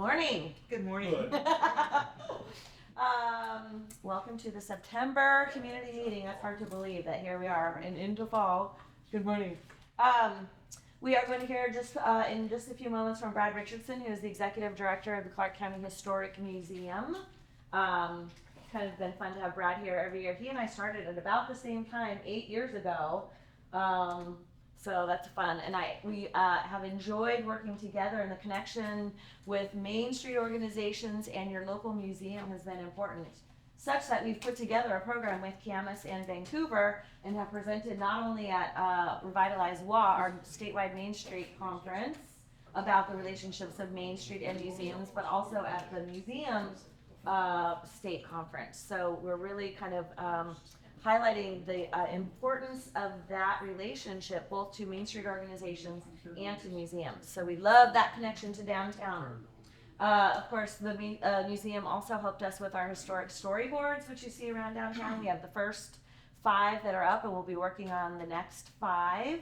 morning. Good morning. Welcome to the September community meeting. That's hard to believe that here we are and into fall. Good morning. We are going to hear in just a few moments from Brad Richardson, who is the executive director of the Clark County Historic Museum. Kind of been fun to have Brad here every year. He and I started at about the same time 8 years ago. So that's fun, and we have enjoyed working together, and the connection with Main Street organizations and your local museum has been important, such that we've put together a program with Camas and Vancouver and have presented not only at Revitalize WA, our statewide Main Street conference, about the relationships of Main Street and museums, but also at the museum's state conference. So we're really kind of highlighting the importance of that relationship both to Main Street organizations and to museums. So we love that connection to downtown. Of course, the museum also helped us with our historic storyboards, which you see around downtown. We have the first 5 that are up, and we'll be working on the next 5.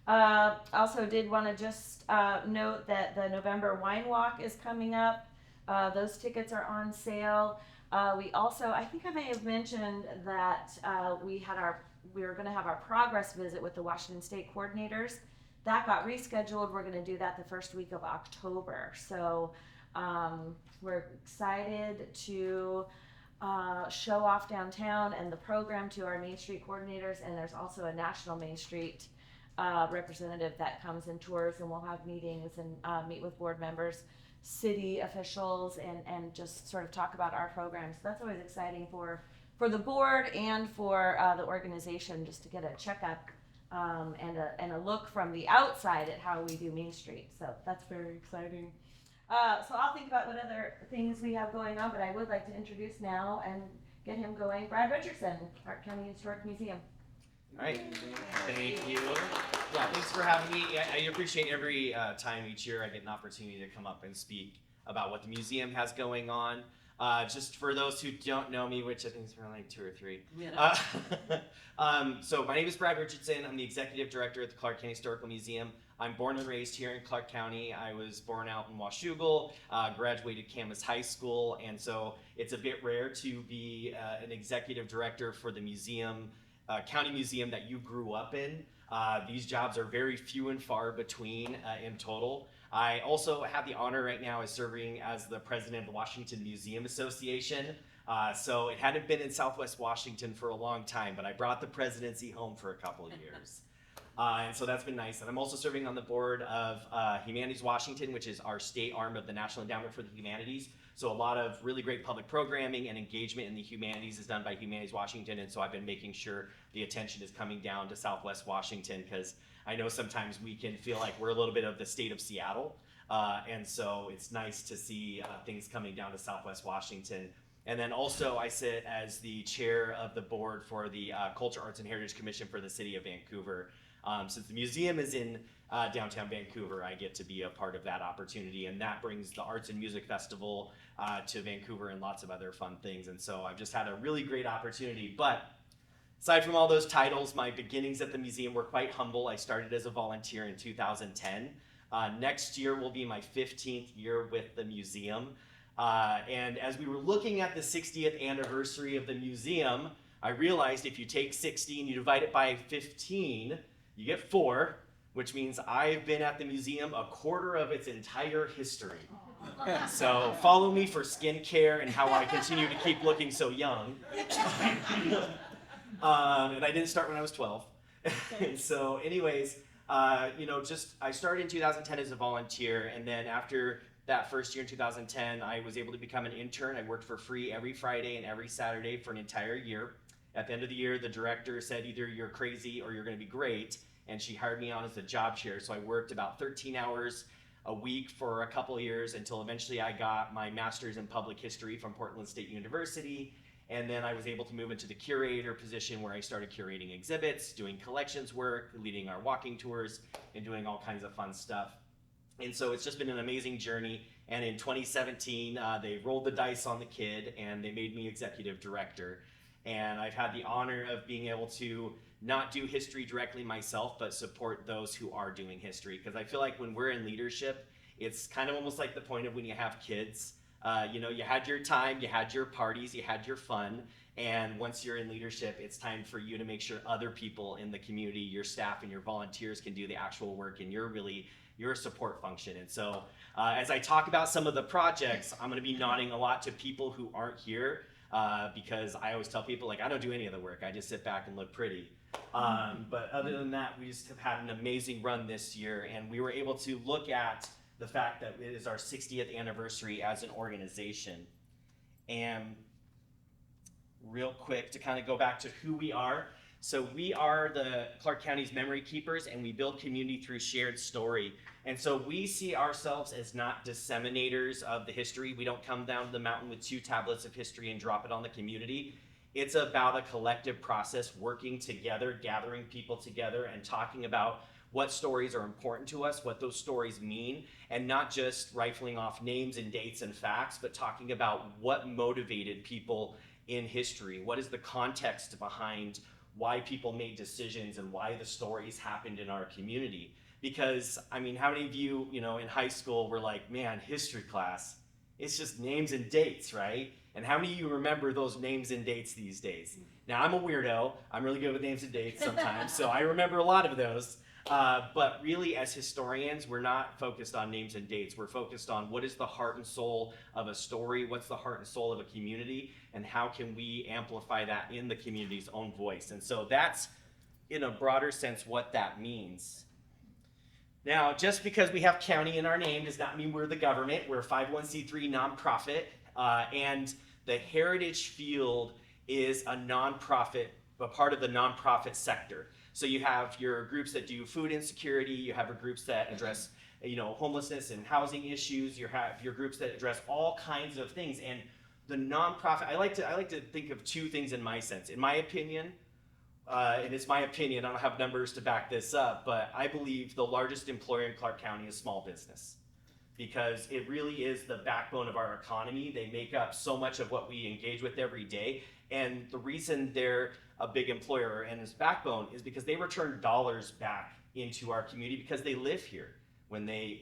Also did want to just note that the November Wine Walk is coming up. Those tickets are on sale. We also, I think I may have mentioned that we were going to have our progress visit with the Washington State coordinators. That got rescheduled. We're going to do that the first week of October. So we're excited to show off downtown and the program to our Main Street coordinators. And there's also a national Main Street representative that comes and tours, and we'll have meetings and meet with board members, city officials, and just sort of talk about our programs. So that's always exciting for the board and for the organization, just to get a checkup and a look from the outside at how we do Main Street. So that's very exciting. So I'll think about what other things we have going on, but I would like to introduce now and get him going, Brad Richardson, Clark County Historic Museum. All right, thank you. Yeah, thanks for having me. I appreciate every time each year I get an opportunity to come up and speak about what the museum has going on. Just for those who don't know me, which I think is around like 2 or 3. So my name is Brad Richardson. I'm the executive director at the Clark County Historical Museum. I'm born and raised here in Clark County. I was born out in Washougal, graduated Camas High School, and so it's a bit rare to be an executive director for the museum, county museum that you grew up in. These jobs are very few and far between in total. I also have the honor right now of serving as the president of the Washington Museum Association. So it hadn't been in Southwest Washington for a long time, but I brought the presidency home for a couple of years. And so that's been nice. And I'm also serving on the board of Humanities Washington, which is our state arm of the National Endowment for the Humanities. So a lot of really great public programming and engagement in the humanities is done by Humanities Washington, and so I've been making sure the attention is coming down to Southwest Washington, because I know sometimes we can feel like we're a little bit of the state of Seattle, and so it's nice to see things coming down to Southwest Washington. And then also I sit as the chair of the board for the Culture, Arts, and Heritage Commission for the City of Vancouver. Since the museum is in downtown Vancouver, I get to be a part of that opportunity, and that brings the Arts and Music Festival to Vancouver and lots of other fun things. And so I've just had a really great opportunity. But aside from all those titles, my beginnings at the museum were quite humble. I started as a volunteer in 2010. Next year will be my 15th year with the museum. And as we were looking at the 60th anniversary of the museum, I realized if you take 60 and you divide it by 15, you get 4, which means I've been at the museum a quarter of its entire history. So follow me for skincare and how I continue to keep looking so young. And I didn't start when I was 12. And so anyways, I started in 2010 as a volunteer, and then after that first year in 2010, I was able to become an intern. I worked for free every Friday and every Saturday for an entire year. At the end of the year, the director said either you're crazy or you're going to be great, and she hired me on as a job share. So I worked about 13 hours a week for a couple of years until eventually I got my master's in public history from Portland State University. And then I was able to move into the curator position, where I started curating exhibits, doing collections work, leading our walking tours, and doing all kinds of fun stuff. And so it's just been an amazing journey. And in 2017, they rolled the dice on the kid and they made me executive director. And I've had the honor of being able to not do history directly myself, but support those who are doing history. Because I feel like when we're in leadership, It's kind of almost like the point of when you have kids. You had your time, you had your parties, you had your fun, and once you're in leadership, it's time for you to make sure other people in the community, your staff and your volunteers, can do the actual work, and you're a support function. And so as I talk about some of the projects, I'm going to be nodding a lot to people who aren't here, because I always tell people, like, I don't do any of the work, I just sit back and look pretty. But other than that, we just have had an amazing run this year, and we were able to look at the fact that it is our 60th anniversary as an organization. And real quick, to kind of go back to who we are. So we are the Clark County's memory keepers, and we build community through shared story. And so we see ourselves as not disseminators of the history. We don't come down to the mountain with 2 tablets of history and drop it on the community. It's about a collective process, working together, gathering people together, and talking about what stories are important to us, what those stories mean, and not just rifling off names and dates and facts, but talking about what motivated people in history. What is the context behind why people made decisions and why the stories happened in our community? Because, I mean, how many of you, in high school were like, man, history class, it's just names and dates, right? And how many of you remember those names and dates these days? Now, I'm a weirdo. I'm really good with names and dates sometimes, so I remember a lot of those. But really, as historians, we're not focused on names and dates. We're focused on what is the heart and soul of a story, what's the heart and soul of a community, and how can we amplify that in the community's own voice. And so that's, in a broader sense, what that means. Now, just because we have county in our name does not mean we're the government. We're a 501c3 nonprofit, and the Heritage Field is a nonprofit, a part of the nonprofit sector. So you have your groups that do food insecurity, you have your groups that address homelessness and housing issues, you have your groups that address all kinds of things. And the nonprofit, I like to think of 2 things in my sense. In my opinion, and it's my opinion, I don't have numbers to back this up, but I believe the largest employer in Clark County is small business, because it really is the backbone of our economy. They make up so much of what we engage with every day. And the reason they're a big employer and its backbone is because they return dollars back into our community because they live here when they,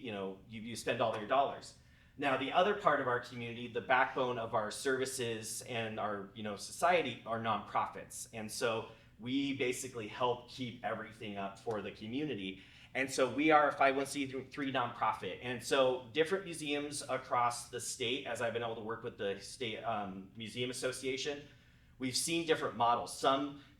you spend all their dollars. Now, the other part of our community, the backbone of our services and our, society, are nonprofits. And so we basically help keep everything up for the community. And so we are a 501c3 nonprofit. And so different museums across the state, as I've been able to work with the State Museum Association, we've seen different models.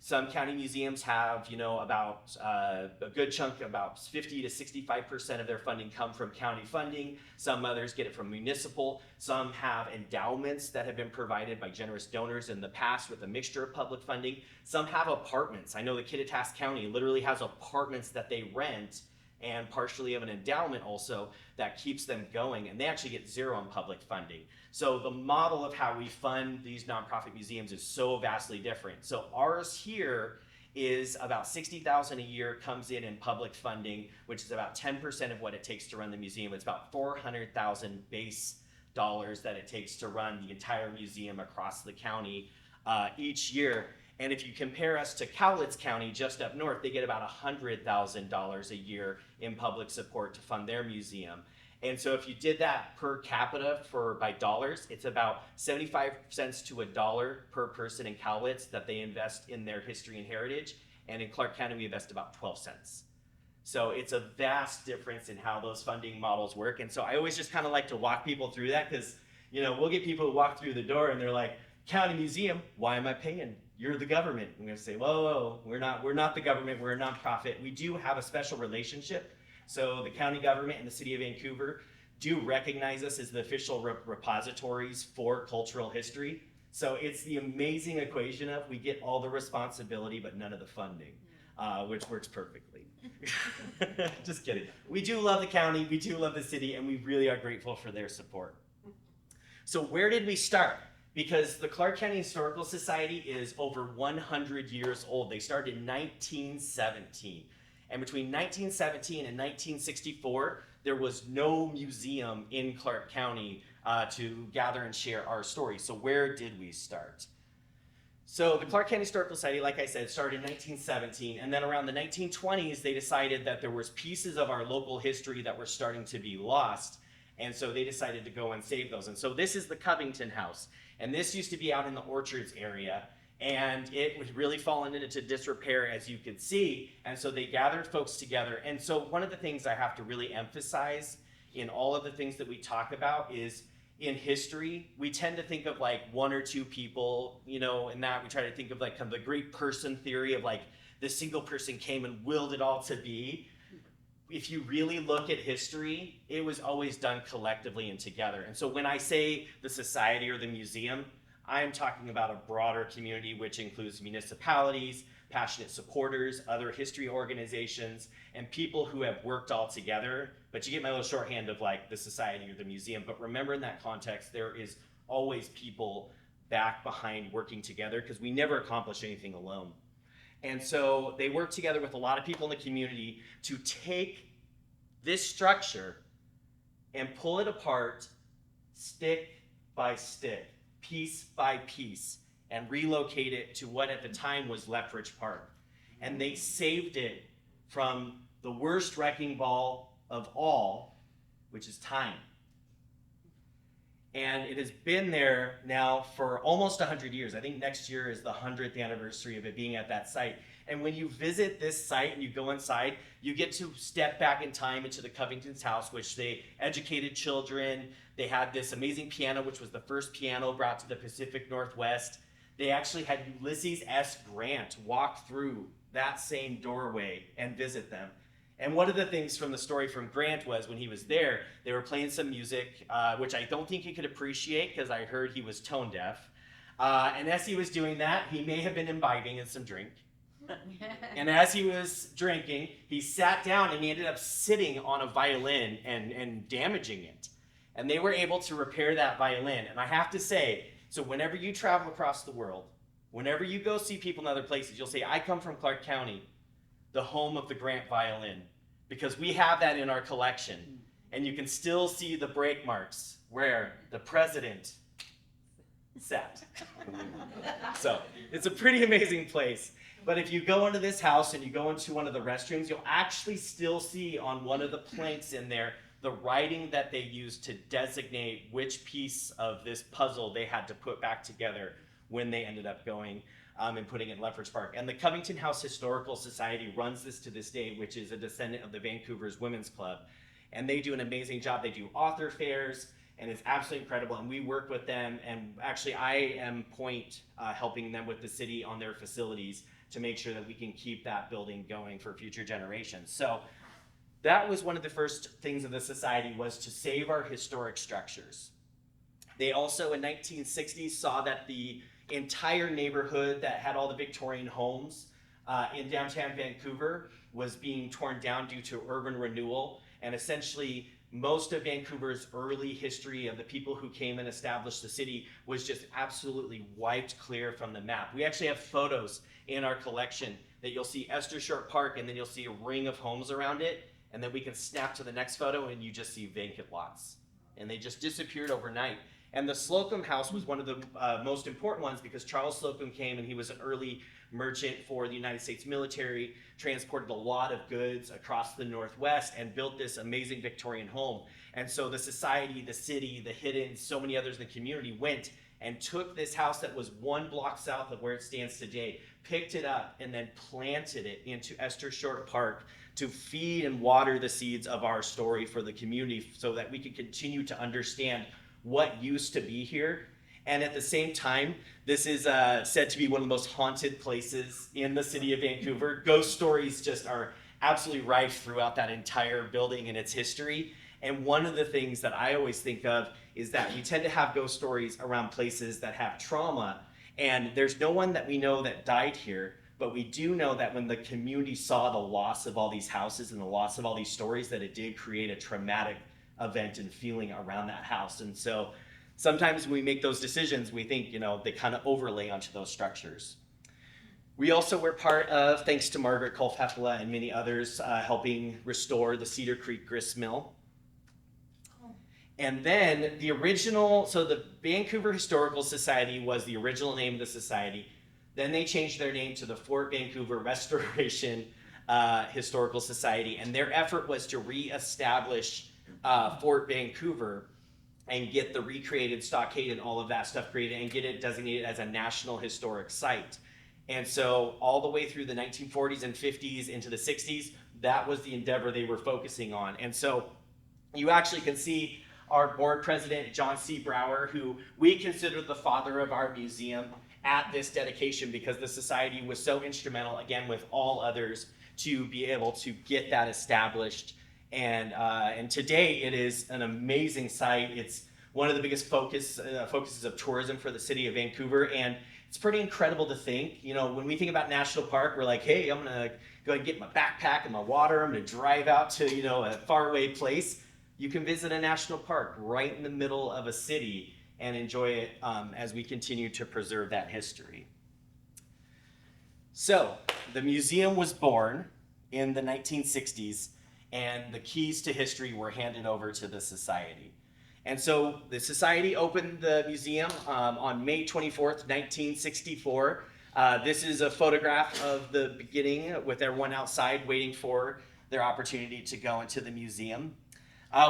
Some county museums have, about a good chunk, about 50 to 65% of their funding come from county funding. Some others get it from municipal. Some have endowments that have been provided by generous donors in the past with a mixture of public funding. Some have apartments. I know the Kittitas County literally has apartments that they rent, and partially of an endowment also that keeps them going, and they actually get 0 in public funding. So the model of how we fund these nonprofit museums is so vastly different. So ours here is about $60,000 a year comes in public funding, which is about 10% of what it takes to run the museum. It's about $400,000 base dollars that it takes to run the entire museum across the county each year. And if you compare us to Cowlitz County, just up north, they get about $100,000 a year in public support to fund their museum. And so if you did that per capita by dollars, it's about 75 cents to $1 per person in Cowlitz that they invest in their history and heritage. And in Clark County, we invest about 12 cents. So it's a vast difference in how those funding models work. And so I always just kind of like to walk people through that, because, we'll get people who walk through the door and they're like, county museum, why am I paying? You're the government. I'm going to say, whoa, we're not the government. We're a nonprofit. We do have a special relationship. So the county government and the city of Vancouver do recognize us as the official repositories for cultural history. So it's the amazing equation of we get all the responsibility but none of the funding, which works perfectly. Just kidding. We do love the county, we do love the city, and we really are grateful for their support. So where did we start? Because the Clark County Historical Society is over 100 years old. They started in 1917. And between 1917 and 1964, there was no museum in Clark County to gather and share our story. So where did we start? So the Clark County Historical Society, like I said, started in 1917. And then around the 1920s, they decided that there was pieces of our local history that were starting to be lost. And so they decided to go and save those. And so this is the Covington House. And this used to be out in the Orchards area. And it was really fallen into disrepair, as you could see. And so they gathered folks together. And so one of the things I have to really emphasize in all of the things that we talk about is in history, we tend to think of like one or two people, you know, and that we try to think of like kind of the great person theory of like the single person came and willed it all to be. If you really look at history, it was always done collectively and together. And so when I say the society or the museum, I'm talking about a broader community, which includes municipalities, passionate supporters, other history organizations, and people who have worked all together. But you get my little shorthand of like the society or the museum. But remember, in that context, there is always people back behind working together, because we never accomplish anything alone. And so they work together with a lot of people in the community to take this structure and pull it apart stick by stick, piece by piece, and relocate it to what at the time was Lethbridge Park. And they saved it from the worst wrecking ball of all, which is time. And it has been there now for almost 100 years. I think next year is the 100th anniversary of it being at that site. And when you visit this site and you go inside, you get to step back in time into the Covington's house, which they educated children. They had this amazing piano, which was the first piano brought to the Pacific Northwest. They actually had Ulysses S. Grant walk through that same doorway and visit them. And one of the things from the story from Grant was when he was there, they were playing some music, which I don't think he could appreciate because I heard he was tone deaf. And as he was doing that, he may have been imbibing in some drink. And as he was drinking, he sat down and he ended up sitting on a violin and damaging it. And they were able to repair that violin. And I have to say, so whenever you travel across the world, whenever you go see people in other places, you'll say, I come from Clark County, the home of the Grant violin, because we have that in our collection. And you can still see the break marks where the president sat. So it's a pretty amazing place. But if you go into this house and you go into one of the restrooms, you'll actually still see on one of the planks in there the writing that they used to designate which piece of this puzzle they had to put back together when they ended up going and putting it in Lethbridge Park. And the Covington House Historical Society runs this to this day, which is a descendant of the Vancouver's Women's Club. And they do an amazing job. They do author fairs, and it's absolutely incredible. And we work with them, and actually I am helping them with the city on their facilities to make sure that we can keep that building going for future generations. So that was one of the first things of the society, was to save our historic structures. They also in 1960 saw that the entire neighborhood that had all the Victorian homes in downtown Vancouver was being torn down due to urban renewal. And essentially most of Vancouver's early history of the people who came and established the city was just absolutely wiped clear from the map. We actually have photos in our collection that you'll see Esther Short Park, and then you'll see a ring of homes around it, and then we can snap to the next photo and you just see vacant lots. And they just disappeared overnight. And the Slocum House was one of the most important ones, because Charles Slocum came and he was an early merchant for the United States military, transported a lot of goods across the Northwest, and built this amazing Victorian home. And so the society, the city, the Hidden, so many others in the community went and took this house that was 1 block south of where it stands today, picked it up, and then planted it into Esther Short Park to feed and water the seeds of our story for the community, so that we could continue to understand what used to be here. And at the same time, this is said to be one of the most haunted places in the city of Vancouver. Ghost stories just are absolutely rife throughout that entire building and its history. And one of the things that I always think of is that we tend to have ghost stories around places that have trauma. And there's no one that we know that died here, but we do know that when the community saw the loss of all these houses and the loss of all these stories, that it did create a traumatic event and feeling around that house. And so sometimes when we make those decisions, we think, they kind of overlay onto those structures. We also were part of, thanks to Margaret Kolfhefela and many others, helping restore the Cedar Creek grist mill. And then the Vancouver Historical Society was the original name of the society. Then they changed their name to the Fort Vancouver Restoration Historical Society, and their effort was to reestablish Fort Vancouver and get the recreated stockade and all of that stuff created and get it designated as a National Historic Site. And so all the way through the 1940s and 50s into the 60s, that was the endeavor they were focusing on. And so you actually can see our board president, John C. Brower, who we consider the father of our museum, at this dedication because the society was so instrumental, again, with all others, to be able to get that established. And today it is an amazing site. It's one of the biggest focuses of tourism for the city of Vancouver. And it's pretty incredible to think, you know, when we think about national park, we're like, hey, I'm gonna go and get my backpack and my water. I'm gonna drive out to, you know, a faraway place. You can visit a national park right in the middle of a city and enjoy it as we continue to preserve that history. So the museum was born in the 1960s, and the keys to history were handed over to the society. And so the society opened the museum on May 24th, 1964. This is a photograph of the beginning with everyone outside waiting for their opportunity to go into the museum.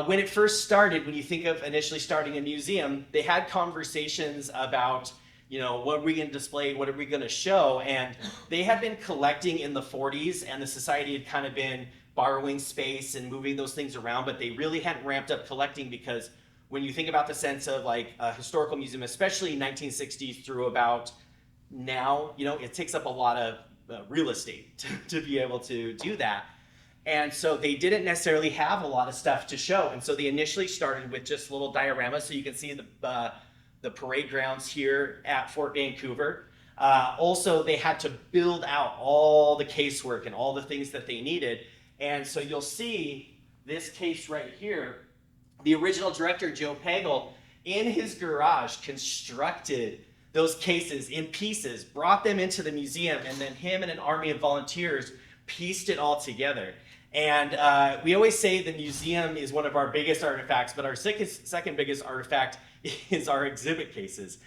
When it first started, when you think of initially starting a museum, they had conversations about, you know, what are we going to display, what are we going to show, and they had been collecting in the 40s, and the society had kind of been borrowing space and moving those things around, but they really hadn't ramped up collecting because when you think about the sense of like a historical museum, especially 1960s through about now, you know, it takes up a lot of real estate to be able to do that. And so they didn't necessarily have a lot of stuff to show. And so they initially started with just little dioramas. So you can see the parade grounds here at Fort Vancouver. Also, they had to build out all the casework and all the things that they needed. And so you'll see this case right here. The original director, Joe Pagel, in his garage constructed those cases in pieces, brought them into the museum, and then him and an army of volunteers pieced it all together. And we always say the museum is one of our biggest artifacts, but our second biggest artifact is our exhibit cases,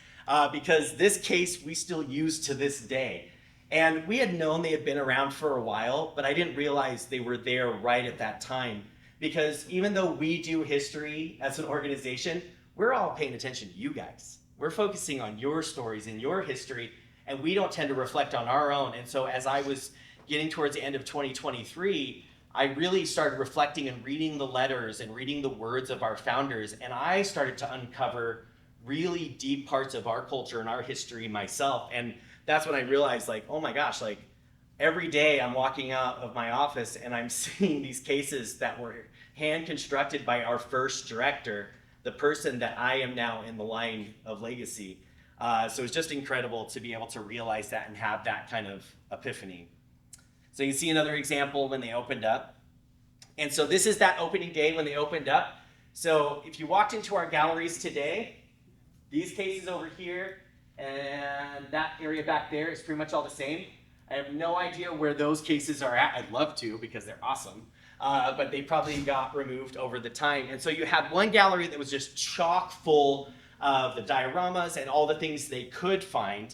because this case we still use to this day. And we had known they had been around for a while, but I didn't realize they were there right at that time. Because even though we do history as an organization, we're all paying attention to you guys. We're focusing on your stories and your history, and we don't tend to reflect on our own. And so as I was getting towards the end of 2023, I really started reflecting and reading the letters and reading the words of our founders, and I started to uncover really deep parts of our culture and our history myself. And that's when I realized, like, oh my gosh, like every day I'm walking out of my office and I'm seeing these cases that were hand constructed by our first director, the person that I am now in the line of legacy. So it's just incredible to be able to realize that and have that kind of epiphany. So you can see another example when they opened up. And so this is that opening day when they opened up. So if you walked into our galleries today, these cases over here and that area back there is pretty much all the same. I have no idea where those cases are at. I'd love to because they're awesome. But they probably got removed over the time. And so you had one gallery that was just chock full of the dioramas and all the things they could find.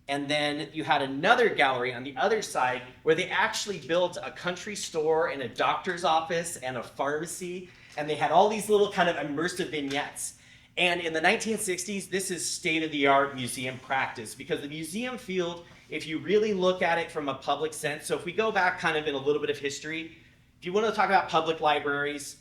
And then you had another gallery on the other side where they actually built a country store and a doctor's office and a pharmacy. And they had all these little kind of immersive vignettes. And in the 1960s, this is state-of-the-art museum practice because the museum field, if you really look at it from a public sense, so if we go back kind of in a little bit of history, if you want to talk about public libraries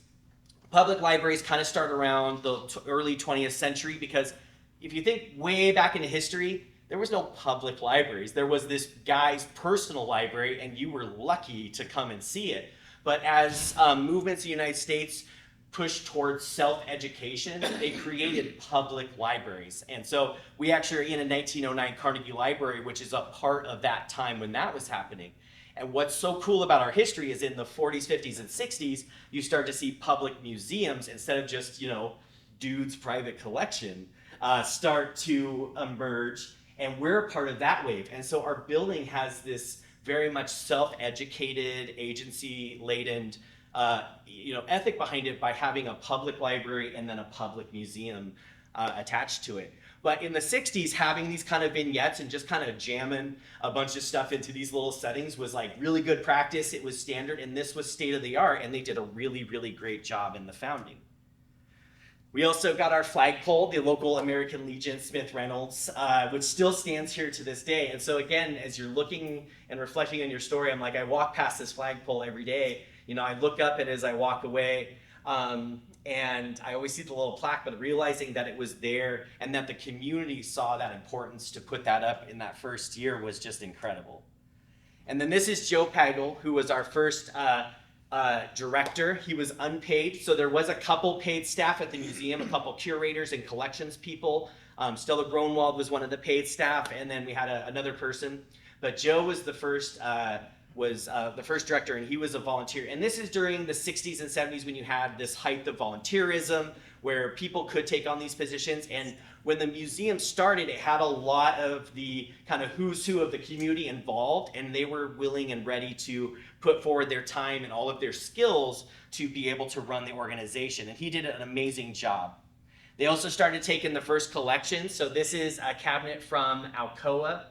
kind of start around the early 20th century because if you think way back into history, there was no public libraries. There was this guy's personal library, and you were lucky to come and see it. But as movements in the United States pushed towards self-education, they created public libraries. And so we actually are in a 1909 Carnegie Library, which is a part of that time when that was happening. And what's so cool about our history is in the 40s, 50s, and 60s, you start to see public museums instead of just, you know, dude's private collection start to emerge. And we're a part of that wave. And so our building has this very much self-educated, agency-laden ethic behind it by having a public library and then a public museum attached to it. But in the 60s, having these kind of vignettes and just kind of jamming a bunch of stuff into these little settings was like really good practice. It was standard, and this was state of the art, and they did a really, really great job in the founding. We also got our flagpole, the local American Legion Smith Reynolds, which still stands here to this day. And so again, as you're looking and reflecting on your story, I'm like, I walk past this flagpole every day. You know, I look up at it as I walk away, and I always see the little plaque, but realizing that it was there and that the community saw that importance to put that up in that first year was just incredible. And then this is Joe Pagel, who was our first director. He was unpaid, so there was a couple paid staff at the museum, a couple curators and collections people. Stella Gronwald was one of the paid staff, and then we had another person. But Joe was the first director, and he was a volunteer. And this is during the 60s and 70s when you had this height of volunteerism, where people could take on these positions. And when the museum started, it had a lot of the kind of who's who of the community involved, and they were willing and ready to put forward their time and all of their skills to be able to run the organization. And he did an amazing job. They also started taking the first collection. So this is a cabinet from Alcoa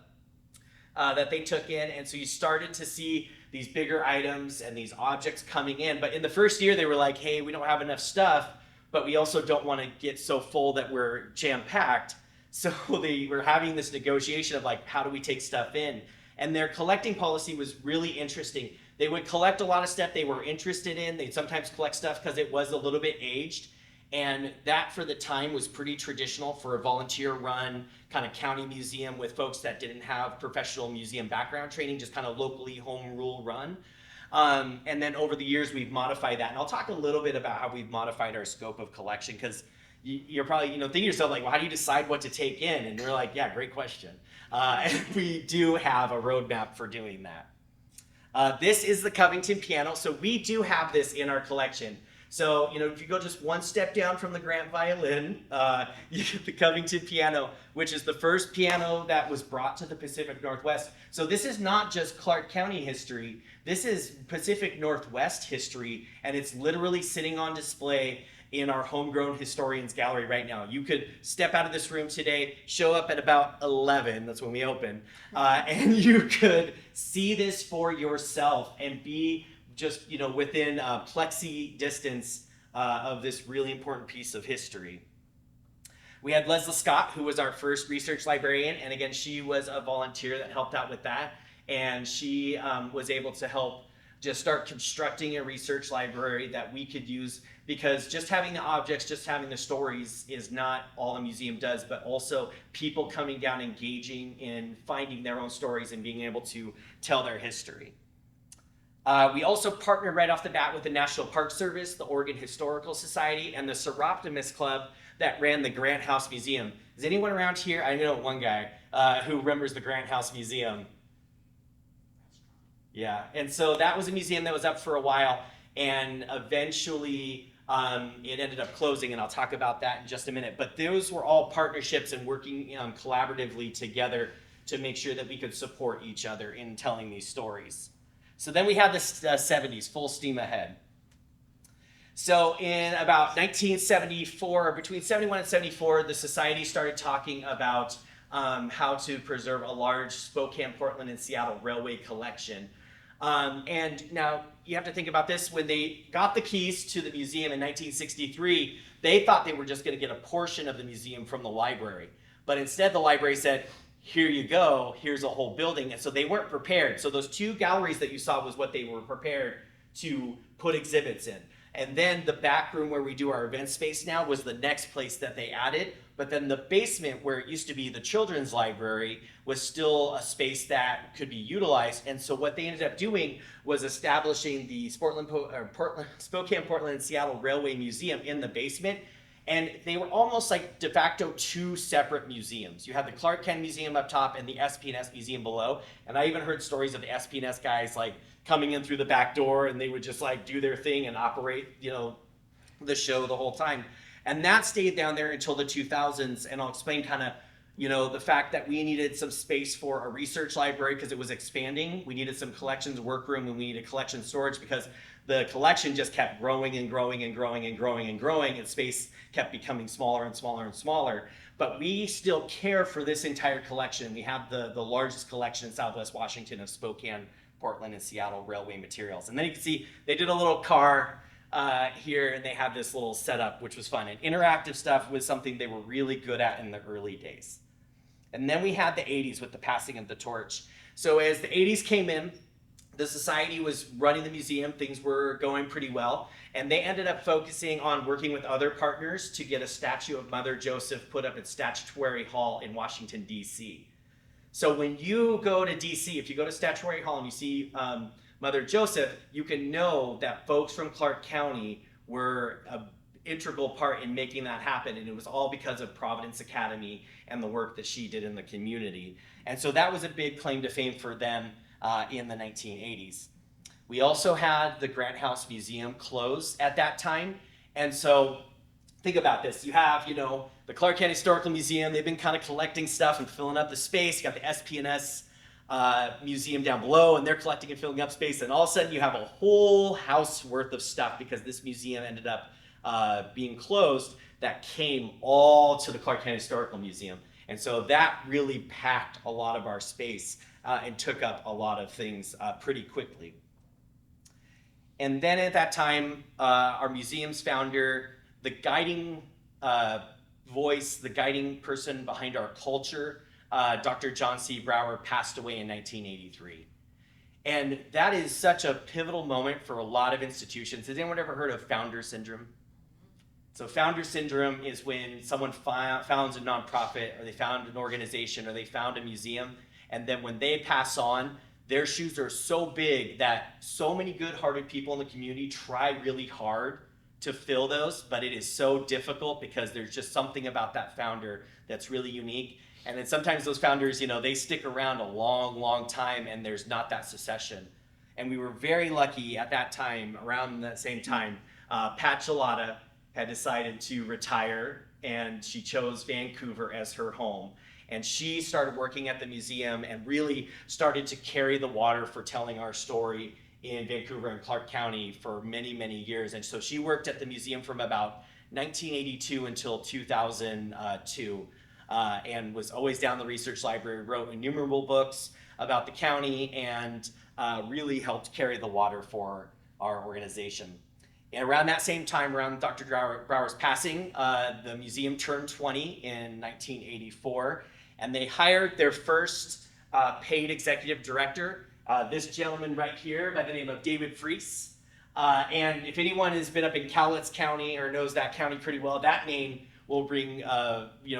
that they took in. And so you started to see these bigger items and these objects coming in. But in the first year, they were like, hey, we don't have enough stuff, but we also don't want to get so full that we're jam-packed. So they were having this negotiation of like, how do we take stuff in? And their collecting policy was really interesting. They would collect a lot of stuff they were interested in. They'd sometimes collect stuff because it was a little bit aged. And that for the time was pretty traditional for a volunteer-run kind of county museum with folks that didn't have professional museum background training, just kind of locally home rule run. And then over the years, we've modified that. And I'll talk a little bit about how we've modified our scope of collection, because you're probably, thinking to yourself, like, well, how do you decide what to take in? And we're like, yeah, great question. And we do have a roadmap for doing that. This is the Covington piano. So we do have this in our collection. So, if you go just one step down from the Grant violin, you get the Covington piano, which is the first piano that was brought to the Pacific Northwest. So this is not just Clark County history. This is Pacific Northwest history, and it's literally sitting on display in our Homegrown Historians Gallery right now. You could step out of this room today, show up at about 11, that's when we open, and you could see this for yourself and be just within plexi distance of this really important piece of history. We had Leslie Scott, who was our first research librarian, and again, she was a volunteer that helped out with that, and she was able to help just start constructing a research library that we could use, because just having the objects, just having the stories is not all a museum does, but also people coming down, engaging in finding their own stories and being able to tell their history. We also partnered right off the bat with the National Park Service, the Oregon Historical Society, and the Seroptimus Club that ran the Grant House Museum. Is anyone around here? I know one guy who remembers the Grant House Museum. Yeah, and so that was a museum that was up for a while, and eventually it ended up closing, and I'll talk about that in just a minute. But those were all partnerships and working collaboratively together to make sure that we could support each other in telling these stories. So then we had the 70s, full steam ahead. So in about 1974, between 71 and 74, the society started talking about how to preserve a large Spokane, Portland, and Seattle railway collection. And now you have to think about this. When they got the keys to the museum in 1963, they thought they were just going to get a portion of the museum from the library. But instead, the library said, here you go, here's a whole building. And so they weren't prepared. So those two galleries that you saw was what they were prepared to put exhibits in. And then the back room where we do our event space now was the next place that they added. But then the basement, where it used to be the children's library, was still a space that could be utilized. And so what they ended up doing was establishing the Spokane, Portland, and Seattle Railway Museum in the basement. And they were almost like de facto two separate museums. You had the Clark Kent Museum up top and the SP&S Museum below. And I even heard stories of the SP&S guys like coming in through the back door, and they would just like do their thing and operate, the show the whole time. And that stayed down there until the 2000s. And I'll explain kind of, the fact that we needed some space for a research library because it was expanding. We needed some collections workroom, and we needed collection storage because the collection just kept growing and growing and growing and growing and growing, and space kept becoming smaller and smaller and smaller. But we still care for this entire collection. We have the largest collection in Southwest Washington of Spokane, Portland, and Seattle railway materials. And then you can see they did a little car here, and they had this little setup, which was fun. And interactive stuff was something they were really good at in the early days. And then we had the 80s with the passing of the torch. So as the 80s came in, the society was running the museum, things were going pretty well, and they ended up focusing on working with other partners to get a statue of Mother Joseph put up at Statuary Hall in Washington, D.C. So when you go to D.C., if you go to Statuary Hall and you see Mother Joseph, you can know that folks from Clark County were an integral part in making that happen, and it was all because of Providence Academy and the work that she did in the community. And so that was a big claim to fame for them in the 1980s. We also had the Grant House Museum close at that time, and so think about this. You have, the Clark County Historical Museum. They've been kind of collecting stuff and filling up the space. You got the SP&S museum down below, and they're collecting and filling up space. And all of a sudden, you have a whole house worth of stuff because this museum ended up being closed that came all to the Clark County Historical Museum. And so that really packed a lot of our space and took up a lot of things pretty quickly. And then at that time, our museum's founder, the guiding voice, the guiding person behind our culture, Dr. John C. Brower, passed away in 1983. And that is such a pivotal moment for a lot of institutions. Has anyone ever heard of founder syndrome? So founder syndrome is when someone founds a nonprofit, or they found an organization, or they found a museum, and then when they pass on, their shoes are so big that so many good-hearted people in the community try really hard to fill those, but it is so difficult because there's just something about that founder that's really unique. And then sometimes those founders, they stick around a long, long time, and there's not that succession. And we were very lucky at that time, around that same time, Pat Chilada had decided to retire, and she chose Vancouver as her home. And she started working at the museum and really started to carry the water for telling our story in Vancouver and Clark County for many, many years. And so she worked at the museum from about 1982 until 2002, and was always down the research library, wrote innumerable books about the county, and really helped carry the water for our organization. And around that same time, around Dr. Brower's passing, the museum turned 20 in 1984, and they hired their first paid executive director, this gentleman right here by the name of David Freese. And if anyone has been up in Cowlitz County or knows that county pretty well, that name will bring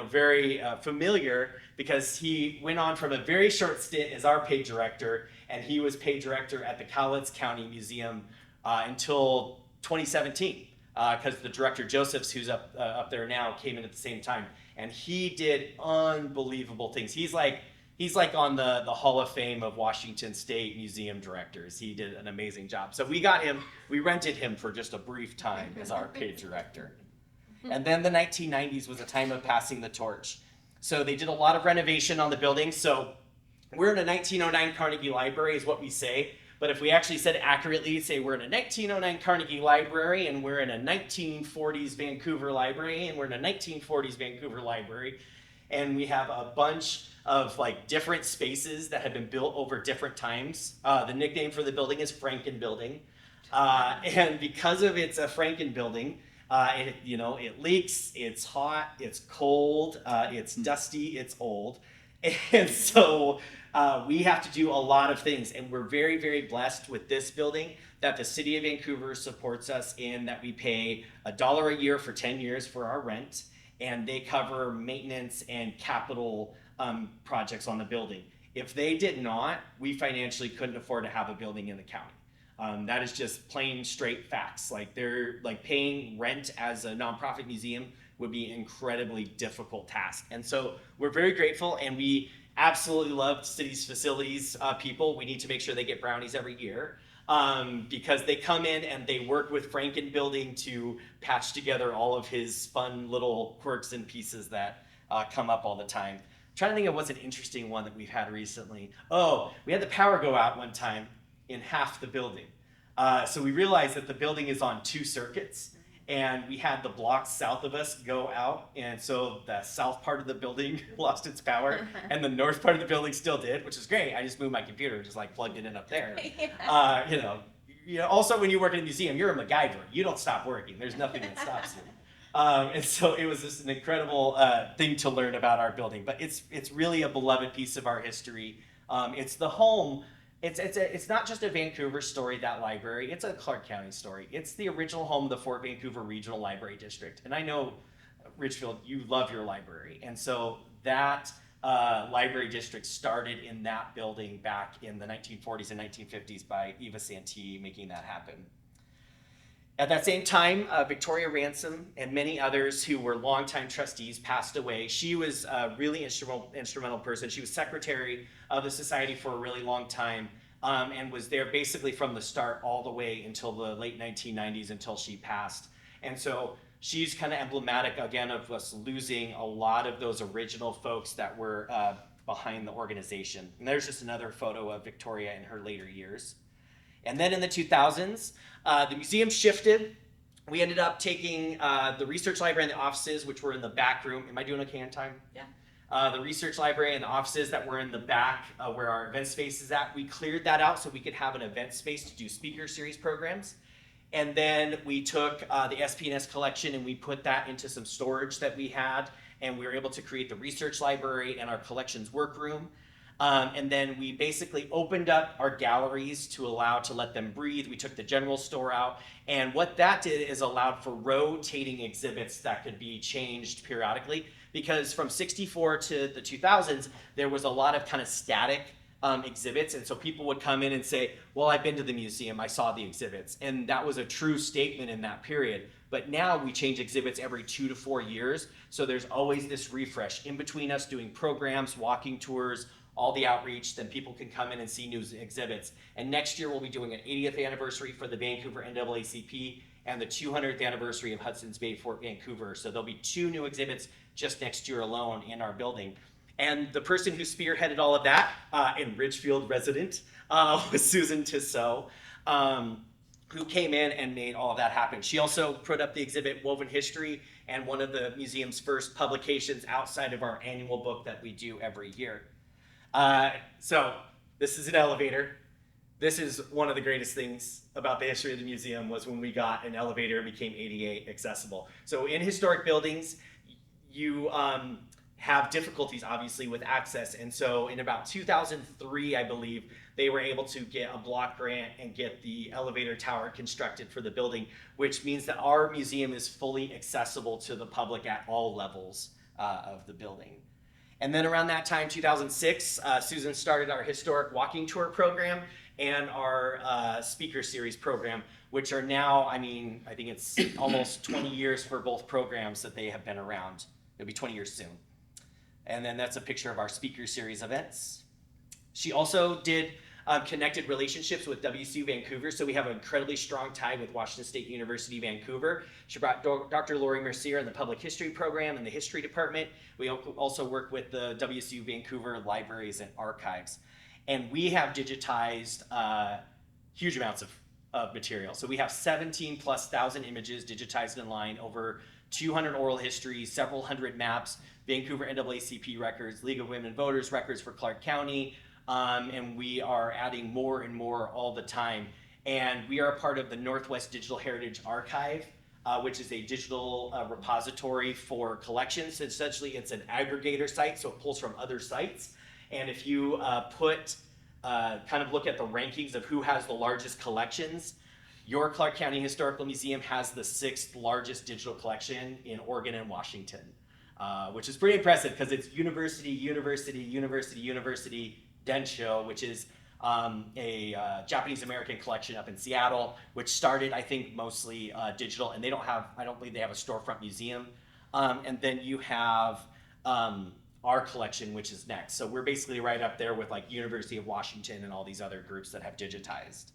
very familiar, because he went on from a very short stint as our paid director, and he was paid director at the Cowlitz County Museum until 2017, because the director Josephs, who's up there now, came in at the same time, and he did unbelievable things. He's like on the Hall of Fame of Washington State Museum directors. He did an amazing job. So we rented him for just a brief time as our paid director. And then the 1990s was a time of passing the torch. So they did a lot of renovation on the building. So we're in a 1909 Carnegie Library is what we say. But if we actually said accurately, say we're in a 1909 Carnegie Library, and we're in a 1940s Vancouver library, and we're in a 1940s Vancouver library, and we have a bunch of different spaces that have been built over different times. The nickname for the building is Franken Building, and because of it's a Franken Building, it leaks, it's hot, it's cold, it's dusty, it's old, and so we have to do a lot of things, and we're very, very blessed with this building that the city of Vancouver supports us in, that we pay $1 a year for 10 years for our rent, and they cover maintenance and capital projects on the building. If they did not, we financially couldn't afford to have a building in the county. That is just plain straight facts. They're paying rent as a nonprofit museum would be an incredibly difficult task. And so we're very grateful, and we absolutely love the city's facilities people. We need to make sure they get brownies every year, because they come in and they work with Franken Building to patch together all of his fun little quirks and pieces that come up all the time. I'm trying to think of what's an interesting one that we've had recently. Oh, we had the power go out one time in half the building. So we realized that the building is on 2 circuits, and we had the blocks south of us go out, and so the south part of the building lost its power, and the north part of the building still did, which is great. I just moved my computer and just plugged it in up there. also when you work in a museum, you're a MacGyver. You don't stop working. There's nothing that stops you. And so it was just an incredible thing to learn about our building. But it's really a beloved piece of our history. It's the home. It's not just a Vancouver story, that library. It's a Clark County story. It's the original home of the Fort Vancouver Regional Library District. And I know, Ridgefield, you love your library. And so that library district started in that building back in the 1940s and 1950s by Eva Santee making that happen. At that same time, Victoria Ransom and many others who were longtime trustees passed away. She was a really instrumental person. She was secretary of the society for a really long time, and was there basically from the start all the way until the late 1990s until she passed. And so she's kind of emblematic again of us losing a lot of those original folks that were behind the organization. And there's just another photo of Victoria in her later years. And then in the 2000s, the museum shifted. We ended up taking the research library and the offices, which were in the back room. Am I doing okay on time? Yeah. The research library and the offices that were in the back where our event space is at, we cleared that out so we could have an event space to do speaker series programs. And then we took the SP&S collection and we put that into some storage that we had, and we were able to create the research library and our collections workroom. And then we basically opened up our galleries to let them breathe. We took the general store out. And what that did is allowed for rotating exhibits that could be changed periodically. Because from 64 to the 2000s, there was a lot of kind of static exhibits. And so people would come in and say, well, I've been to the museum, I saw the exhibits. And that was a true statement in that period. But now we change exhibits every 2 to 4 years. So there's always this refresh in between us doing programs, walking tours, all the outreach, then people can come in and see new exhibits. And next year we'll be doing an 80th anniversary for the Vancouver NAACP and the 200th anniversary of Hudson's Bay Fort Vancouver. So there'll be 2 new exhibits just next year alone in our building. And the person who spearheaded all of that, and Ridgefield resident, was Susan Tissot, who came in and made all of that happen. She also put up the exhibit Woven History and one of the museum's first publications outside of our annual book that we do every year. So this is an elevator. This is one of the greatest things about the history of the museum was when we got an elevator and became ADA accessible. So in historic buildings, you have difficulties obviously with access. And so in about 2003, I believe, they were able to get a block grant and get the elevator tower constructed for the building, which means that our museum is fully accessible to the public at all levels of the building. And then around that time, 2006, Susan started our historic walking tour program and our speaker series program, which are now, I think it's almost 20 years for both programs that they have been around. It'll be 20 years soon. And then that's a picture of our speaker series events. She also did connected relationships with WSU Vancouver, so we have an incredibly strong tie with Washington State University, Vancouver. She brought Dr. Lori Mercier in the public history program and the history department. We also work with the WSU Vancouver libraries and archives. And we have digitized huge amounts of material. So we have 17,000+ images digitized online, over 200 oral histories, several hundred maps, Vancouver NAACP records, League of Women Voters records for Clark County, and we are adding more and more all the time. And we are a part of the Northwest Digital Heritage Archive, which is a digital repository for collections. Essentially, it's an aggregator site, so it pulls from other sites. And if you kind of look at the rankings of who has the largest collections, your Clark County Historical Museum has the 6th largest digital collection in Oregon and Washington, which is pretty impressive because it's University, Densho, which is a Japanese American collection up in Seattle, which started, I think, mostly digital, and I don't believe they have a storefront museum. And then you have our collection, which is next. So we're basically right up there with like University of Washington and all these other groups that have digitized.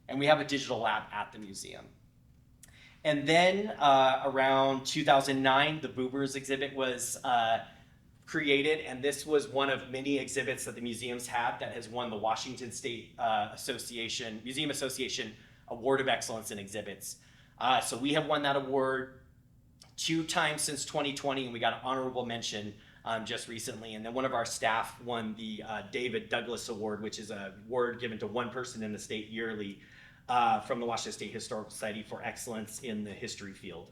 And we have a digital lab at the museum. And then around 2009, the Boobers exhibit was created, and this was one of many exhibits that the museums had that has won the Washington State Museum Association Award of Excellence in Exhibits. So we have won that award 2 times since 2020, and we got an honorable mention just recently. And then one of our staff won the David Douglas Award, which is an award given to one person in the state yearly from the Washington State Historical Society for excellence in the history field.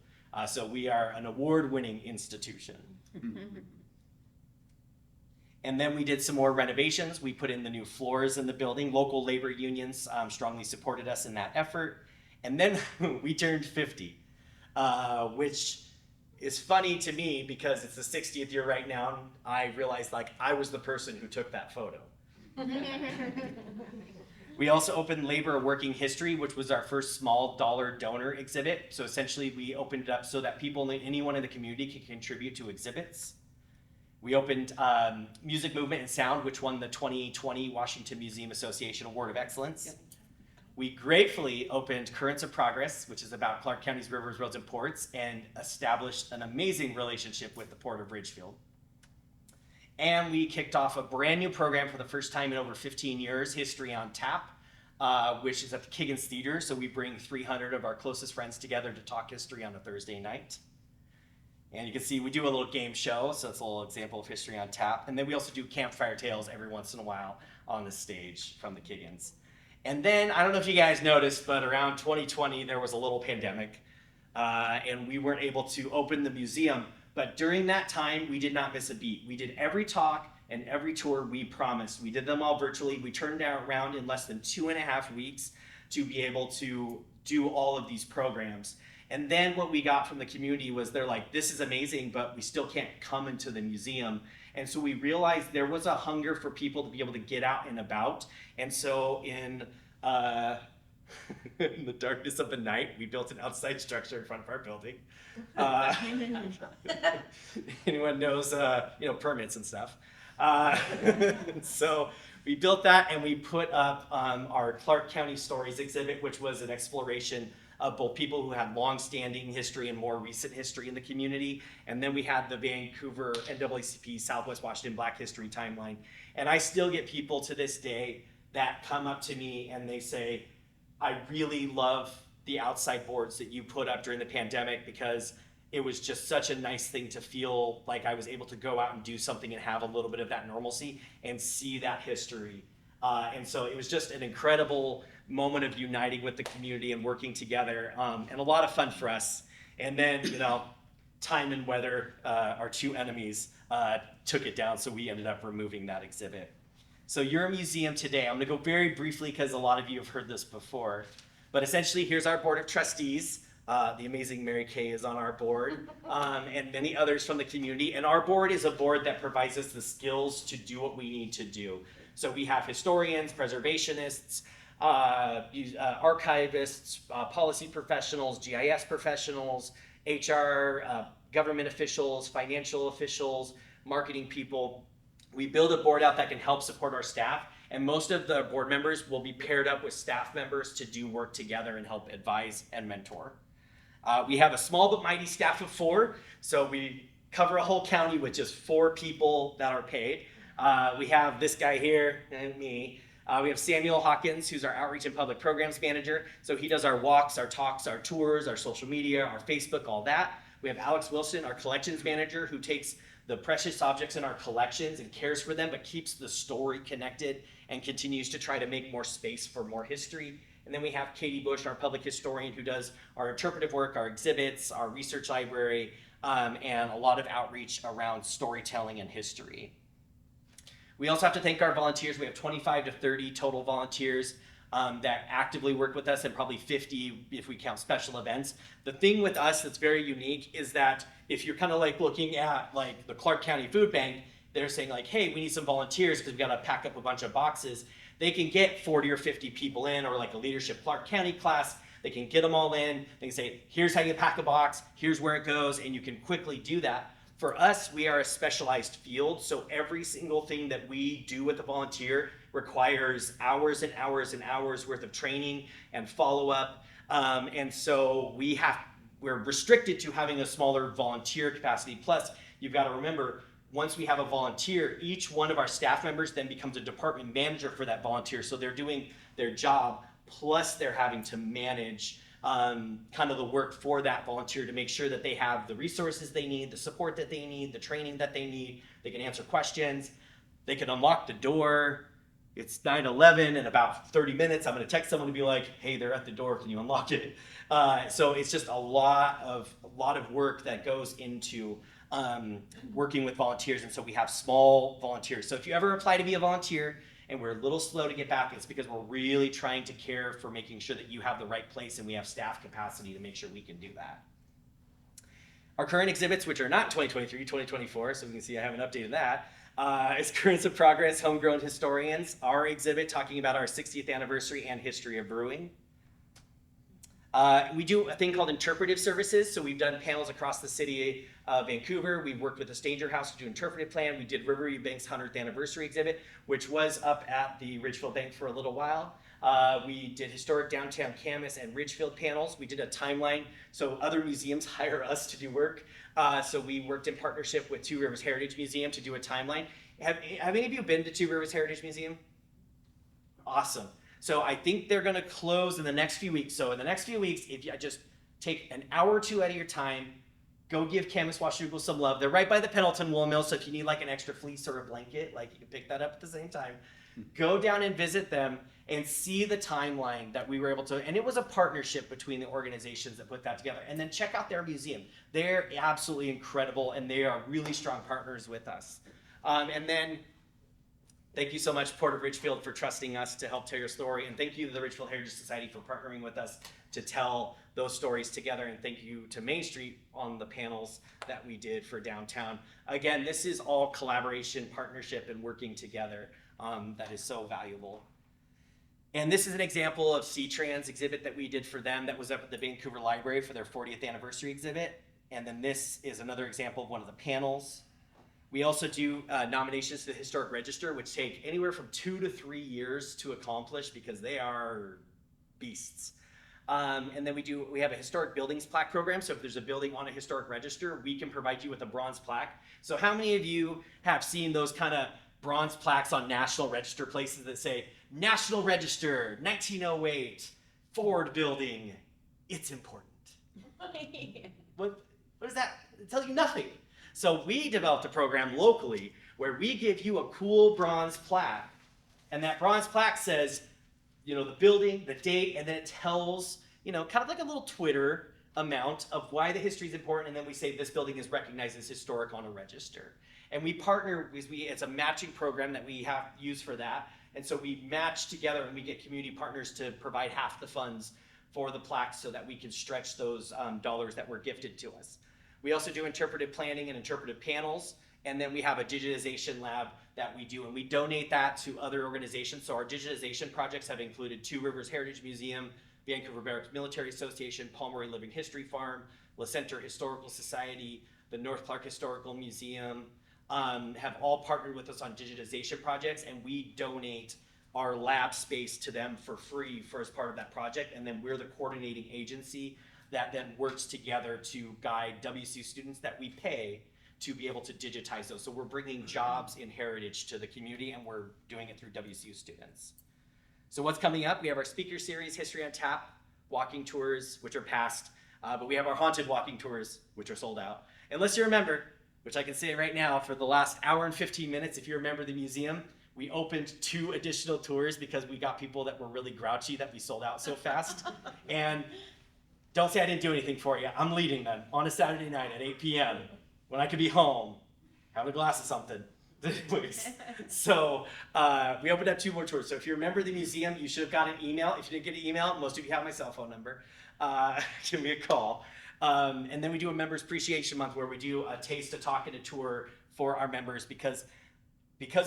So we are an award-winning institution. And then we did some more renovations. We put in the new floors in the building. Local labor unions strongly supported us in that effort. And then we turned 50, which is funny to me because it's the 60th year right now. And I realized like I was the person who took that photo. We also opened Labor Working History, which was our first small dollar donor exhibit. So essentially we opened it up so that people, anyone in the community can contribute to exhibits. We opened Music, Movement, and Sound, which won the 2020 Washington Museum Association Award of Excellence. Yep. We gratefully opened Currents of Progress, which is about Clark County's rivers, roads, and ports, and established an amazing relationship with the Port of Ridgefield. And we kicked off a brand new program for the first time in over 15 years, History on Tap, which is at the Kiggins Theater. So we bring 300 of our closest friends together to talk history on a Thursday night. And you can see we do a little game show, so it's a little example of History on Tap. And then we also do campfire tales every once in a while on the stage from the Kiggins. And then, I don't know if you guys noticed, but around 2020, there was a little pandemic, and we weren't able to open the museum. But during that time, we did not miss a beat. We did every talk and every tour we promised. We did them all virtually. We turned around in less than 2.5 weeks to be able to do all of these programs. And then what we got from the community was they're like, this is amazing, but we still can't come into the museum. And so we realized there was a hunger for people to be able to get out and about. And so in the darkness of the night, we built an outside structure in front of our building. Anyone knows, permits and stuff. So we built that and we put up our Clark County Stories exhibit, which was an exploration of both people who had long-standing history and more recent history in the community. And then we had the Vancouver NAACP Southwest Washington Black History Timeline. And I still get people to this day that come up to me and they say, I really love the outside boards that you put up during the pandemic because it was just such a nice thing to feel like I was able to go out and do something and have a little bit of that normalcy and see that history. And so it was just an incredible moment of uniting with the community and working together, and a lot of fun for us. And then, time and weather, our two enemies, took it down, so we ended up removing that exhibit. So you're a museum today. I'm gonna go very briefly because a lot of you have heard this before, but essentially here's our board of trustees. The amazing Mary Kay is on our board, and many others from the community. And our board is a board that provides us the skills to do what we need to do. So we have historians, preservationists, archivists, policy professionals, GIS professionals, HR, government officials, financial officials, marketing people. We build a board out that can help support our staff, and most of the board members will be paired up with staff members to do work together and help advise and mentor. We have a small but mighty staff of 4, so we cover a whole county with just 4 people that are paid. We have this guy here and me. We have Samuel Hawkins, who's our Outreach and Public Programs Manager. So he does our walks, our talks, our tours, our social media, our Facebook, all that. We have Alex Wilson, our Collections Manager, who takes the precious objects in our collections and cares for them, but keeps the story connected and continues to try to make more space for more history. And then we have Katie Bush, our public historian, who does our interpretive work, our exhibits, our research library, and a lot of outreach around storytelling and history. We also have to thank our volunteers. We have 25 to 30 total volunteers that actively work with us, and probably 50 if we count special events. The thing with us that's very unique is that if you're kind of like looking at like the Clark County Food Bank, they're saying like, hey, we need some volunteers because we've got to pack up a bunch of boxes. They can get 40 or 50 people in, or like a leadership Clark County class. They can get them all in. They can say, here's how you pack a box, here's where it goes, and you can quickly do that. For us, we are a specialized field, so every single thing that we do with a volunteer requires hours and hours and hours worth of training and follow-up. And so we're restricted to having a smaller volunteer capacity. Plus, you've got to remember, once we have a volunteer, each one of our staff members then becomes a department manager for that volunteer. So they're doing their job, plus they're having to manage kind of the work for that volunteer to make sure that they have the resources they need, the support that they need, the training that they need. They can answer questions. They can unlock the door. it's 9:11 in about 30 minutes. I'm going to text someone to be like, hey, they're at the door. Can you unlock it? So it's just a lot of work that goes into working with volunteers. And so we have small volunteers. So if you ever apply to be a volunteer and we're a little slow to get back, it's because we're really trying to care for making sure that you have the right place and we have staff capacity to make sure we can do that. Our current exhibits, which are not 2023, 2024, so we can see I haven't updated that, is Currents of Progress, Homegrown Historians, our exhibit talking about our 60th anniversary and history of brewing. We do a thing called interpretive services, so we've done panels across the city of Vancouver. We've worked with the Stanger House to do interpretive plan. We did Riverview Bank's 100th anniversary exhibit, which was up at the Ridgefield Bank for a little while. We did historic downtown Camas and Ridgefield panels. We did a timeline, so other museums hire us to do work. So we worked in partnership with Two Rivers Heritage Museum to do a timeline. Have any of you been to Two Rivers Heritage Museum? Awesome. So I think they're going to close in the next few weeks. So in the next few weeks, if you just take an hour or two out of your time, go give Camas Washougal some love. They're right by the Pendleton Wool Mill, so if you need like an extra fleece or a blanket, like you can pick that up at the same time. Go down and visit them and see the timeline that we were able to, and it was a partnership between the organizations that put that together. And then check out their museum. They're absolutely incredible, and they are really strong partners with us. And then thank you so much, Port of Ridgefield, for trusting us to help tell your story. And thank you to the Ridgefield Heritage Society for partnering with us to tell those stories together. And thank you to Main Street on the panels that we did for downtown. Again, this is all collaboration, partnership, and working together that is so valuable. And this is an example of C-Trans exhibit that we did for them that was up at the Vancouver Library for their 40th anniversary exhibit. And then this is another example of one of the panels. We also do nominations to the Historic Register, which take anywhere from 2 to 3 years to accomplish because they are beasts. And then we have a historic buildings plaque program. So if there's a building on a historic register, we can provide you with a bronze plaque. So how many of you have seen those kind of bronze plaques on National Register places that say, National Register, 1908, Ford Building, it's important? What is that? It tells you nothing. So we developed a program locally where we give you a cool bronze plaque, and that bronze plaque says, the building, the date, and then it tells, kind of like a little Twitter amount of why the history is important, and then we say this building is recognized as historic on a register. And we partner, it's a matching program that we have used for that, and so we match together and we get community partners to provide half the funds for the plaques so that we can stretch those dollars that were gifted to us. We also do interpretive planning and interpretive panels, and then we have a digitization lab that we do, and we donate that to other organizations. So our digitization projects have included Two Rivers Heritage Museum, Vancouver Barracks Military Association, Palmer Living History Farm, La Center Historical Society, the North Clark Historical Museum, have all partnered with us on digitization projects, and we donate our lab space to them for free as part of that project, and then we're the coordinating agency that then works together to guide WCU students that we pay to be able to digitize those. So we're bringing jobs in heritage to the community, and we're doing it through WCU students. So what's coming up? We have our speaker series, History on Tap, walking tours, which are past, but we have our haunted walking tours, which are sold out. Unless you're a member, which I can say right now, for the last hour and 15 minutes, if you're a member of the museum, we opened 2 additional tours because we got people that were really grouchy that we sold out so fast. And don't say I didn't do anything for you. I'm leading them on a Saturday night at 8 p.m. when I could be home, having a glass of something. So we opened up 2 more tours. So if you're a member of the museum, you should have got an email. If you didn't get an email, most of you have my cell phone number. Give me a call. And then we do a Members Appreciation Month where we do a taste, a talk, and a tour for our members because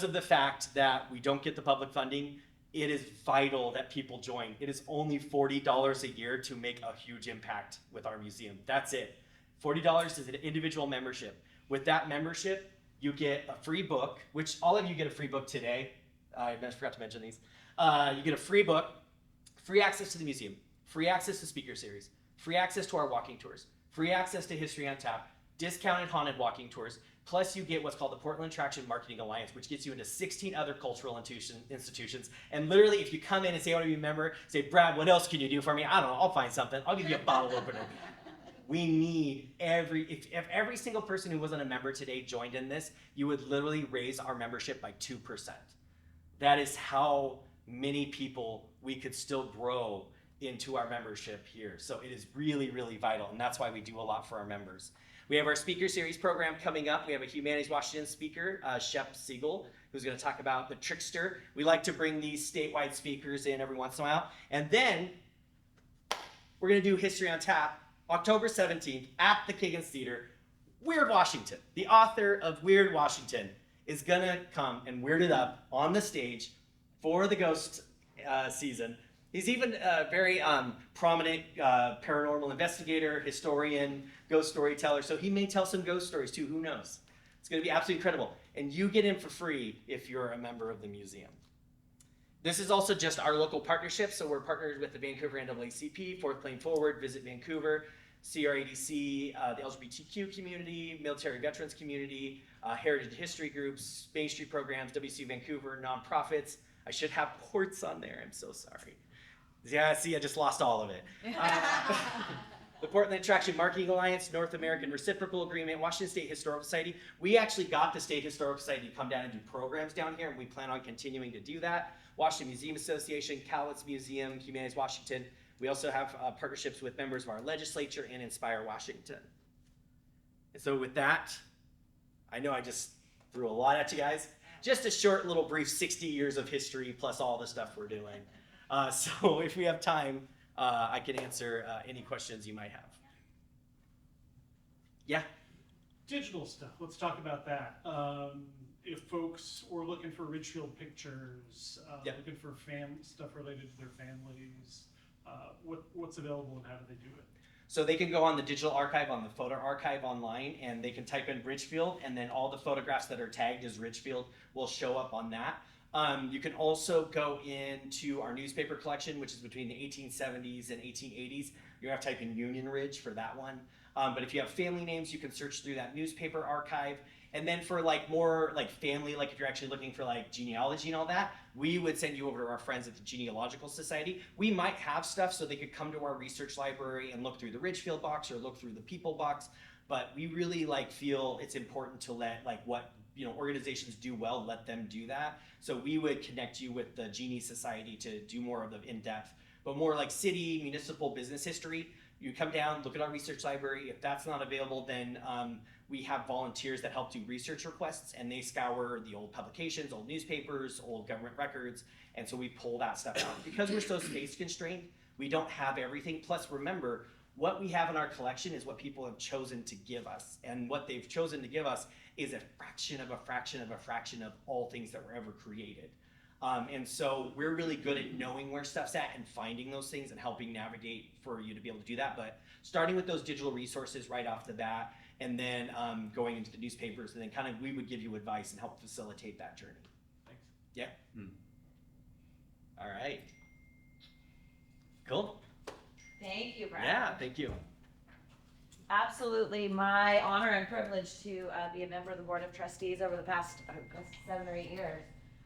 of the fact that we don't get the public funding. It is vital that people join. It is only $40 a year to make a huge impact with our museum. That's it. $40 is an individual membership. With that membership, you get a free book, which all of you get a free book today. I forgot to mention these. You get a free book, free access to the museum, free access to speaker series, free access to our walking tours, free access to History on Tap, discounted haunted walking tours, plus you get what's called the Portland Attraction Marketing Alliance, which gets you into 16 other cultural institutions. And literally, if you come in and say, I want to be a member, say, Brad, what else can you do for me? I don't know, I'll find something. I'll give you a bottle opener. We need if every single person who wasn't a member today joined in this, you would literally raise our membership by 2%. that is how many people we could still grow into our membership here. So it is really, really vital, and that's why we do a lot for our members. We have our speaker series program coming up. We have a Humanities Washington speaker, Shep Siegel, who's going to talk about the trickster. We like to bring these statewide speakers in every once in a while. And then we're going to do History on Tap, October 17th at the Kiggins Theater. Weird Washington, the author of Weird Washington, is going to come and weird it up on the stage for the ghost season. He's even a very prominent paranormal investigator, historian, ghost storyteller. So he may tell some ghost stories too, who knows? It's going to be absolutely incredible. And you get in for free if you're a member of the museum. This is also just our local partnership. So we're partnered with the Vancouver NAACP, Fourth Plane Forward, Visit Vancouver, CRADC, the LGBTQ community, military veterans community, heritage history groups, Main Street programs, WC Vancouver, nonprofits. I should have ports on there. I'm so sorry. Yeah, see, I just lost all of it. The Portland Attraction Marketing Alliance, North American Reciprocal Agreement, Washington State Historical Society. We actually got the State Historical Society to come down and do programs down here, and we plan on continuing to do that. Washington Museum Association, Cowlitz Museum, Humanities Washington. We also have partnerships with members of our legislature and Inspire Washington. And so with that, I know I just threw a lot at you guys. Just a short little brief 60 years of history plus all the stuff we're doing. So if we have time, I can answer any questions you might have. Yeah? Digital stuff, let's talk about that. If folks were looking for Ridgefield pictures, Yep. looking for stuff related to their families, what's available and how do they do it? So they can go on the digital archive, on the photo archive online, and they can type in Ridgefield, and then all the photographs that are tagged as Ridgefield will show up on that. You can also go into our newspaper collection, which is between the 1870s and 1880s. You're gonna have to type in Union Ridge for that one. But if you have family names, you can search through that newspaper archive. And then for like more like family, like if you're actually looking for like genealogy and all that, we would send you over to our friends at the Genealogical Society. We might have stuff so they could come to our research library and look through the Ridgefield box or look through the People box. But we really like feel it's important to let like what organizations do well, let them do that. So we would connect you with the Genie Society to do more of the in-depth, but more like city, municipal, business history. You come down, look at our research library. If that's not available, then we have volunteers that help do research requests, and they scour the old publications, old newspapers, old government records, and so we pull that stuff out. Because we're so space constrained, we don't have everything. Plus, remember, what we have in our collection is what people have chosen to give us, and what they've chosen to give us is a fraction of a fraction of a fraction of all things that were ever created. And so we're really good at knowing where stuff's at and finding those things and helping navigate for you to be able to do that. But starting with those digital resources right off the bat, and then going into the newspapers, and then kind of we would give you advice and help facilitate that journey. Thanks. Yeah? All right. Cool. Thank you, Brad. Yeah, thank you. Absolutely my honor and privilege to be a member of the Board of Trustees over the past 7 or 8 years.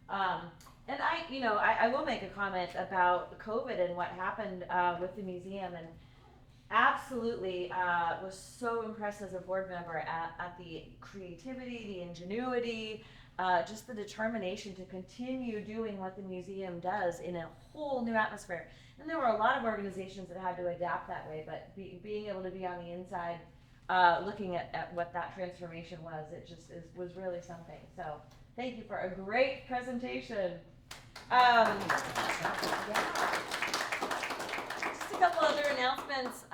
And I will make a comment about COVID and what happened with the museum, and absolutely was so impressed as a board member at the creativity, the ingenuity, just the determination to continue doing what the museum does in a whole new atmosphere. And there were a lot of organizations that had to adapt that way, but being able to be on the inside, looking at what that transformation was, it just was really something. So thank you for a great presentation. Yeah. Just a couple other announcements.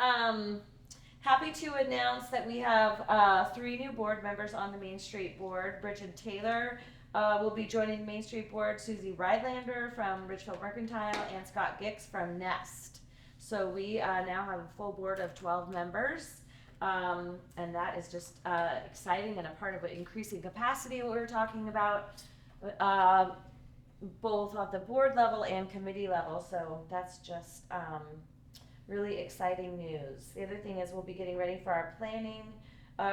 Happy to announce that we have 3 new board members on the Main Street Board. Bridget Taylor will be joining the Main Street Board, Susie Rydlander from Ridgefield Mercantile, and Scott Gix from Nest. So we now have a full board of 12 members, and that is just exciting and a part of increasing capacity, what we were talking about, both at the board level and committee level. So that's just really exciting news. The other thing is we'll be getting ready for our planning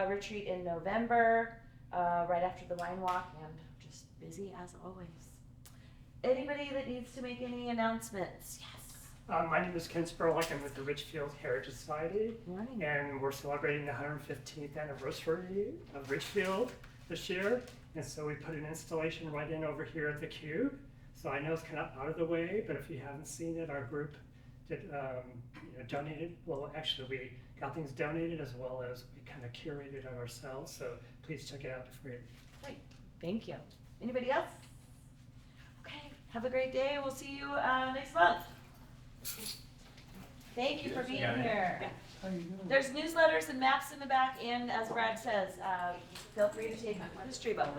retreat in November, right after the wine walk, and just busy as always. Anybody that needs to make any announcements? Yes. My name is Ken Spurlock. I'm with the Ridgefield Heritage Society. Morning. And we're celebrating the 115th anniversary of Ridgefield this year. And so we put an installation right in over here at the Cube. So I know it's kind of out of the way, but if you haven't seen it, our group did, donated. Well, actually, we got things donated as well as we kind of curated it ourselves. So please check it out for free. Great, thank you. Anybody else? Okay, have a great day. We'll see you next month. Thank you for being here. There's newsletters and maps in the back, and as Brad says, feel free to take history books.